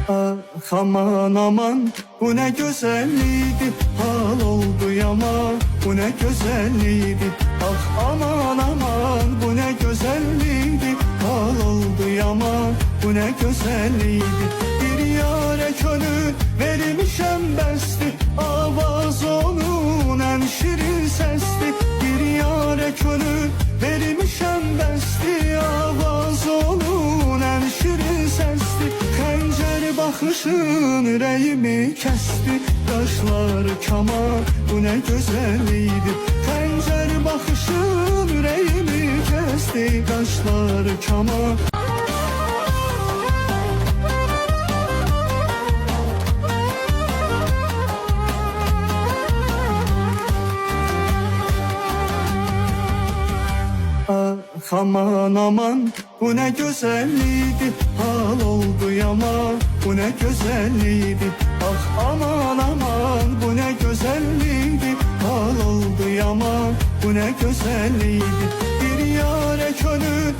Ah aman aman bu ne güzelliğiydi, hal oldu yaman bu ne güzelliğiydi. Ah aman aman bu ne güzelliğiydi, hal oldu yaman bu ne güzelliğiydi. Bir yâre könül vermişem bəsdi, avaz onun en şirin sesli. Bir yâre könül vermişem bəsdi, avaz onun en şirin sesli. Xəncər baxışın ürəyimi kəsdi, qaşlar kaman bu ne güzelliğiydi. Xəncər baxışın ürəyimi kəsdi, qaşlar kaman. Ah aman aman bu ne güzelliğiydi, hal oldu yaman bu ne güzelliğiydi. Ah aman aman bu ne güzelliğiydi, hal oldu yaman bu ne güzelliğiydi. Bir yâre könül